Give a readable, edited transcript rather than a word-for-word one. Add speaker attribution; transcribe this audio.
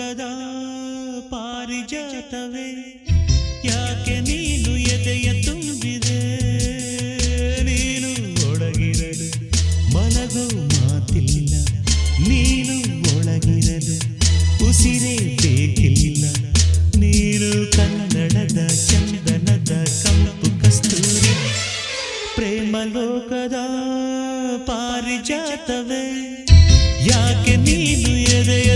Speaker 1: ಲೋಕದ ಪಾರಿಜಾತವೇ ಯಾಕೆ ನೀನು ಎದೆಯ ತುಂಬಿದೆ ನೀನು ಒಳಗಿರಲು ಮಲಗೋ ಮಾತಿಲ್ಲ ನೀನು ಒಳಗಿರಲು ಉಸಿರೇ ಬೇಕಿಲ್ಲ ನೀನು ಕನ್ನಡದ ಚಂದನದ ಕಂಪು ಕಸ್ತೂರಿ ಪ್ರೇಮ ಲೋಕದ ಪಾರಿಜಾತವೇ ಯಾಕೆ ನೀನು ಎದೆಯ